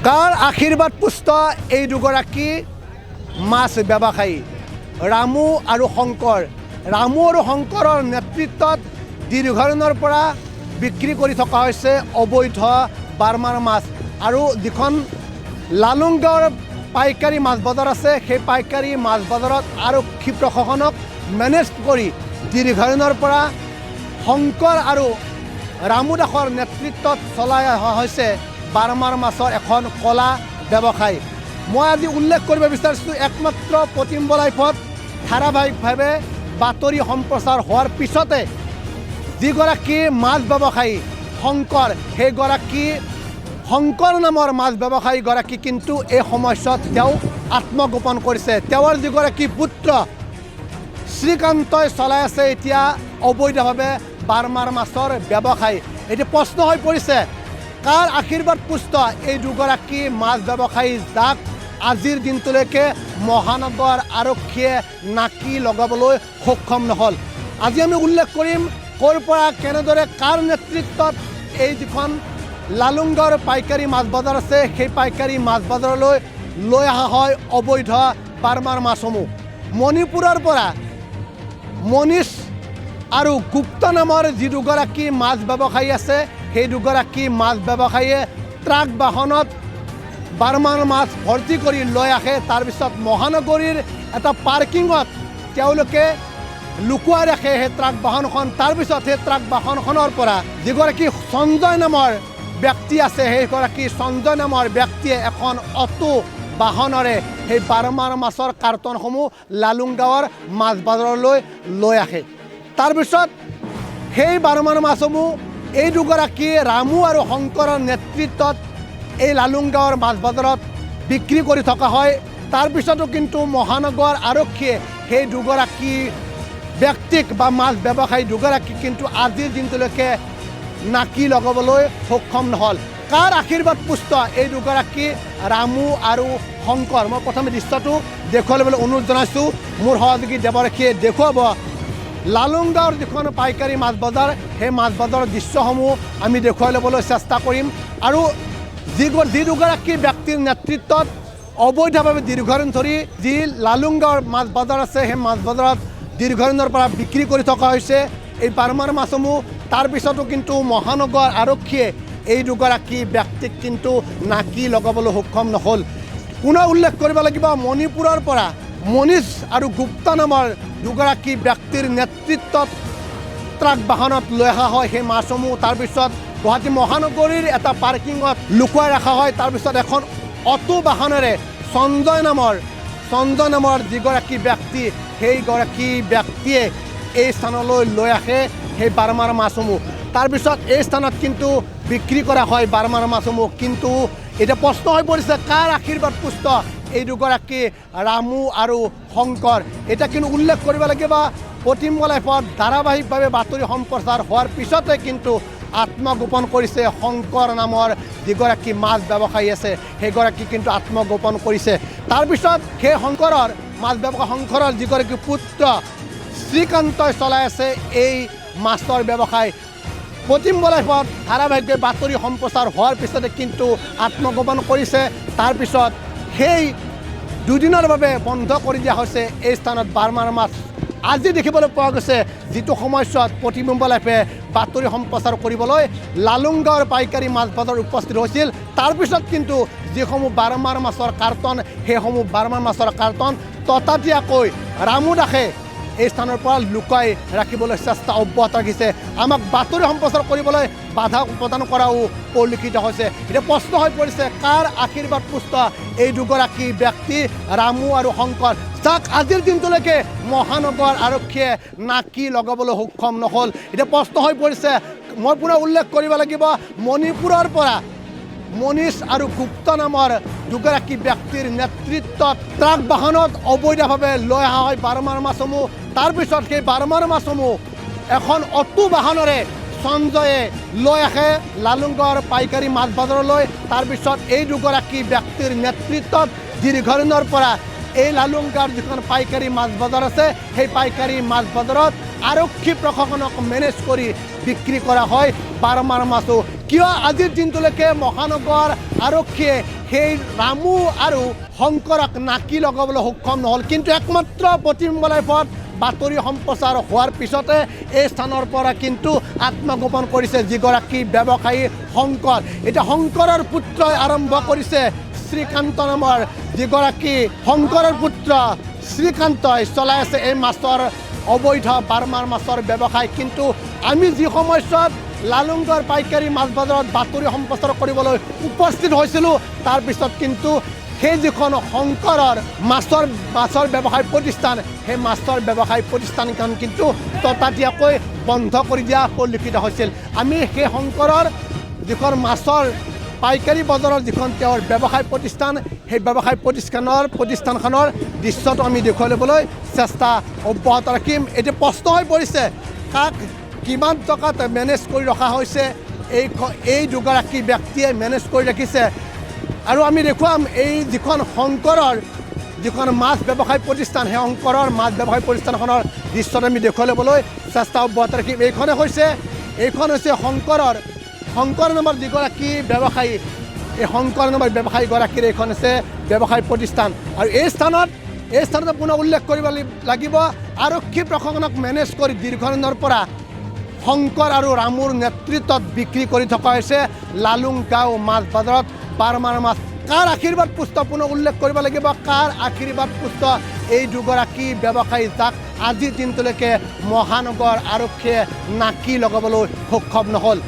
কাৰ আশীৰ্বাদ পুষ্ট এই দুগৰাকী মাছ ব্যৱসায়ী ৰামু আৰু শংকৰ। ৰামু আৰু শংকৰৰ নেতৃত্বত দীৰ্ঘদিনৰ পৰা বিক্ৰী কৰি থকা হৈছে অবৈধ বাৰ্মাৰ মাছ। আৰু যিখন লালুংগাঁৱৰ পাইকাৰী মাছ বজাৰ আছে, সেই পাইকাৰী মাছ বজাৰত আৰক্ষী প্ৰশাসনক মেনেজ কৰি দীৰ্ঘদিনৰ পৰা শংকৰ আৰু ৰামু দাসৰ নেতৃত্বত চলাই অহা হৈছে বাৰ্মাৰ মাছৰ এখন কলা ব্যৱসায়। মই আজি উল্লেখ কৰিব বিচাৰিছোঁ, একমাত্ৰ প্ৰতিম্ব লাইফত ধাৰাবাহিকভাৱে বাতৰি সম্প্ৰচাৰ হোৱাৰ পিছতে যিগৰাকী মাছ ব্যৱসায়ী শংকৰ, সেইগৰাকী শংকৰ নামৰ মাছ ব্যৱসায়ীগৰাকী কিন্তু এই সময়ছোৱাত তেওঁ আত্মগোপন কৰিছে। তেওঁৰ যিগৰাকী পুত্ৰ শ্ৰীকান্তই চলাই আছে এতিয়া অবৈধভাৱে বাৰ্মাৰ মাছৰ ব্যৱসায়। এতিয়া প্ৰশ্ন হৈ পৰিছে, কাৰ আশীৰ্বাদ পুষ্ট এই দুগৰাকী মাছ ব্যৱসায়ী, যাক আজিৰ দিনটোলৈকে মহানগৰ আৰক্ষীয়ে নাকি লগাবলৈ সক্ষম নহ'ল। আজি আমি উল্লেখ কৰিম ক'ৰ পৰা কেনেদৰে কাৰ নেতৃত্বত এই যিখন লালুংগাঁৱৰ পাইকাৰী মাছ বজাৰ আছে, সেই পাইকাৰী মাছ বজাৰলৈ লৈ অহা হয় অবৈধ বাৰ্মাৰ মাছসমূহ। মণিপুৰৰ পৰা মনীষ আৰু গুপ্ত নামৰ যি দুগৰাকী মাছ ব্যৱসায়ী আছে, সেই দুগৰাকী মাছ ব্যৱসায়ীয়ে ট্ৰাক বাহনত বাৰ্মাৰ মাছ ভৰ্তি কৰি লৈ আহে। তাৰপিছত মহানগৰীৰ এটা পাৰ্কিঙত তেওঁলোকে লুকুৱাই ৰাখে সেই ট্ৰাক বাহনখন। তাৰপিছত সেই ট্ৰাক বাহনখনৰ পৰা যিগৰাকী সঞ্জয় নামৰ ব্যক্তি আছে, সেইগৰাকী সঞ্জয় নামৰ ব্যক্তিয়ে এখন অটো বাহনেৰে সেই বাৰ্মাৰ মাছৰ কাৰ্টনসমূহ লালুংগাঁৱৰ মাছ বজাৰলৈ লৈ আহে। তাৰপিছত সেই বাৰ্মাৰ মাছসমূহ এই দুগৰাকী ৰামু আৰু শংকৰৰ নেতৃত্বত এই লালুংগাঁৱৰ মাছ বজাৰত বিক্ৰী কৰি থকা হয়। তাৰপিছতো কিন্তু মহানগৰ আৰক্ষীয়ে সেই দুগৰাকী ব্যক্তিক বা মাছ ব্যৱসায়ী দুগৰাকীক কিন্তু আজিৰ দিনটোলৈকে নাকি লগাবলৈ সক্ষম নহ'ল। কাৰ আশীৰ্বাদ পুষ্ট এই দুগৰাকী ৰামু আৰু শংকৰ? মই প্ৰথমে দৃশ্যটো দেখুৱাবলৈ অনুৰোধ জনাইছোঁ। মোৰ সহযোগী দেৱৰাশীয়ে দেখুৱাব লালুংগাঁৱৰ যিখন পাইকাৰী মাছ বজাৰ, সেই মাছ বজাৰৰ দৃশ্যসমূহ আমি দেখুৱাই ল'বলৈ চেষ্টা কৰিম। আৰু যি দুগৰাকী ব্যক্তিৰ নেতৃত্বত অবৈধভাৱে দীৰ্ঘদিন ধৰি যি লালুংগাঁৱৰ মাছ বজাৰ আছে, সেই মাছ বজাৰত দীৰ্ঘদিনৰ পৰা বিক্ৰী কৰি থকা হৈছে এই বাৰ্মাৰ মাছসমূহ। তাৰপিছতো কিন্তু মহানগৰ আৰক্ষীয়ে এই দুগৰাকী ব্যক্তিক কিন্তু নাকি লগাবলৈ সক্ষম নহ'ল। পুনৰ উল্লেখ কৰিব লাগিব, মণিপুৰৰ পৰা মনীষ আৰু গুপ্ত নামৰ দুগৰাকী ব্যক্তিৰ নেতৃত্বত ট্ৰাক বাহনত লৈ অহা হয় সেই মাছসমূহ। তাৰপিছত গুৱাহাটী মহানগৰীৰ এটা পাৰ্কিঙত লুকুৱাই ৰখা হয়। তাৰপিছত এখন অটো বাহনেৰে সঞ্জয় নামৰ যিগৰাকী ব্যক্তি, সেইগৰাকী ব্যক্তিয়ে এই স্থানলৈ লৈ আহে সেই বাৰ্মাৰ মাছসমূহ। তাৰপিছত এই স্থানত কিন্তু বিক্ৰী কৰা হয় বাৰ্মাৰ মাছসমূহ। কিন্তু এতিয়া প্ৰশ্ন হৈ পৰিছে, কাৰ আশীৰ্বাদ পুষ্ট এই দুগৰাকী ৰামু আৰু শংকৰ? এতিয়া কিন্তু উল্লেখ কৰিব লাগিব, প্ৰতিম্ব লাইফত ধাৰাবাহিকভাৱে বাতৰি সম্প্ৰচাৰ হোৱাৰ পিছতে কিন্তু আত্মগোপন কৰিছে শংকৰ নামৰ যিগৰাকী মাছ ব্যৱসায়ী আছে, সেইগৰাকী কিন্তু আত্মগোপন কৰিছে। তাৰপিছত সেই শংকৰৰ মাছ ব্যৱসায়ী শংকৰৰ যিগৰাকী পুত্ৰ শ্ৰীকান্তই চলাই আছে এই মাছৰ ব্যৱসায়। প্ৰতিম্ব লাইফত ধাৰাবাহিকভাৱে বাতৰি সম্প্ৰচাৰ হোৱাৰ পিছতে কিন্তু আত্মগোপন কৰিছে। তাৰপিছত সেই দুদিনৰ বাবে বন্ধ কৰি দিয়া হৈছে এই স্থানত বাৰ্মাৰ মাছ। আজি দেখিবলৈ পোৱা গৈছে, যিটো সময়ছোৱাত প্ৰতিবিম্ব লাইফে বাতৰি সম্প্ৰচাৰ কৰিবলৈ লালুংগাঁৱৰ পাইকাৰী মাছ বজাৰ উপস্থিত হৈছিল, তাৰপিছত কিন্তু যিসমূহ বাৰ্মাৰ মাছৰ কাৰ্টন, সেইসমূহ বাৰ্মাৰ মাছৰ কাৰ্টন ততাতৈয়াকৈ ৰামু দাসে এই স্থানৰ পৰা লুকাই ৰাখিবলৈ চেষ্টা অব্যাহত ৰাখিছে। আমাক বাতৰি সম্প্ৰচাৰ কৰিবলৈ বাধা প্ৰদান কৰাও পৰিলক্ষিত হৈছে। এতিয়া প্ৰশ্ন হৈ পৰিছে, কাৰ আশীৰ্বাদ পুষ্ট এই দুগৰাকী ব্যক্তি ৰামু আৰু শংকৰ, যাক আজিৰ দিনটোলৈকে মহানগৰ আৰক্ষীয়ে নাকি লগাবলৈ সক্ষম নহ'ল? এতিয়া প্ৰশ্ন হৈ পৰিছে, মই পুনৰ উল্লেখ কৰিব লাগিব, মণিপুৰৰ পৰা মনীষ আৰু গুপ্ত নামৰ দুগৰাকী ব্যক্তিৰ নেতৃত্বত ট্ৰাক বাহনত অবৈধভাৱে লৈ অহা হয় বাৰ্মাৰ মাছসমূহ। তাৰপিছত সেই বাৰ্মাৰ মাছসমূহ এখন অটো বাহনেৰে সঞ্জয়ে লৈ আহে লালুংগাঁৱৰ পাইকাৰী মাছ বজাৰলৈ। তাৰপিছত এই দুগৰাকী ব্যক্তিৰ নেতৃত্বত দীৰ্ঘদিনৰ পৰা এই লালুংগাৰ যিখন পাইকাৰী মাছ বজাৰ আছে সেই পাইকাৰী মাছ বজাৰত আৰক্ষী প্ৰশাসনক মেনেজ কৰি বিক্ৰী কৰা হয় বাৰমাৰ মাছো কিয় আজিৰ দিনটোলৈকে মহানগৰ আৰক্ষীয়ে সেই ৰামু আৰু শংকৰক নাকি লগাবলৈ সক্ষম নহ'ল কিন্তু একমাত্ৰ প্ৰতিবিম্ব লাইভত বাতৰি সম্প্ৰচাৰ হোৱাৰ পিছতে এই স্থানৰ পৰা কিন্তু আত্মগোপন কৰিছে যিগৰাকী ব্যৱসায়ী শংকৰ এতিয়া শংকৰৰ পুত্ৰই আৰম্ভ কৰিছে শ্ৰীকান্ত নামৰ যিগৰাকী শংকৰৰ পুত্ৰ শ্ৰীকান্তই চলাই আছে এই মাছৰ অবৈধ বাৰমাৰ মাছৰ ব্যৱসায় কিন্তু আমি যি সময়ছোৱাত লালুংগাৰ পাইকাৰী মাছ বজাৰত বাতৰি সম্প্ৰচাৰ কৰিবলৈ উপস্থিত হৈছিলোঁ তাৰপিছত কিন্তু সেই যিখন শংকৰৰ মাছৰ ব্যৱসায় প্ৰতিষ্ঠান সেই মাছৰ ব্যৱসায় প্ৰতিষ্ঠানখন কিন্তু ততাতৈয়াকৈ বন্ধ কৰি দিয়া পৰিলক্ষিত হৈছিল আমি সেই শংকৰৰ যিখন মাছৰ পাইকাৰী বজাৰৰ যিখন তেওঁৰ ব্যৱসায় প্ৰতিষ্ঠান সেই ব্যৱসায় প্ৰতিষ্ঠানখনৰ দৃশ্যটো আমি দেখুৱাই ল'বলৈ চেষ্টা অব্যাহত ৰাখিম এতিয়া প্ৰশ্ন হৈ পৰিছে কাক কিমান টকাত মেনেজ কৰি ৰখা হৈছে এই দুগৰাকী ব্যক্তিয়ে মেনেজ কৰি ৰাখিছে আৰু আমি দেখুৱাম এই যিখন শংকৰৰ যিখন মাছ ব্যৱসায় প্ৰতিষ্ঠান সেই শংকৰৰ মাছ ব্যৱসায় প্ৰতিষ্ঠানখনৰ দৃশ্যটো আমি দেখুৱাই ল'বলৈ চেষ্টা অব্যাহত ৰাখিম এইখন হৈছে শংকৰ নামৰ যিগৰাকী ব্যৱসায়ী এই শংকৰ নামৰ ব্যৱসায়ীগৰাকীৰ এইখন হৈছে ব্যৱসায় প্ৰতিষ্ঠান আৰু এই স্থানত পুনৰ উল্লেখ কৰিব লাগিব আৰক্ষী প্ৰশাসনক মেনেজ কৰি দীৰ্ঘদিনৰ পৰা শংকৰ আৰু ৰামুৰ নেতৃত্বত বিক্ৰী কৰি থকা হৈছে লালুংগাঁও মাছ বজাৰত বাৰমাৰ মাছ কাৰ আশীৰ্বাদ পুষ্ট পুনৰ উল্লেখ কৰিব লাগিব কাৰ আশীৰ্বাদ পুষ্ট এই দুগৰাকী ব্যৱসায়ী যাক আজিৰ দিনটোলৈকে মহানগৰ আৰক্ষীয়ে নাকি লগাবলৈ সক্ষম নহ'ল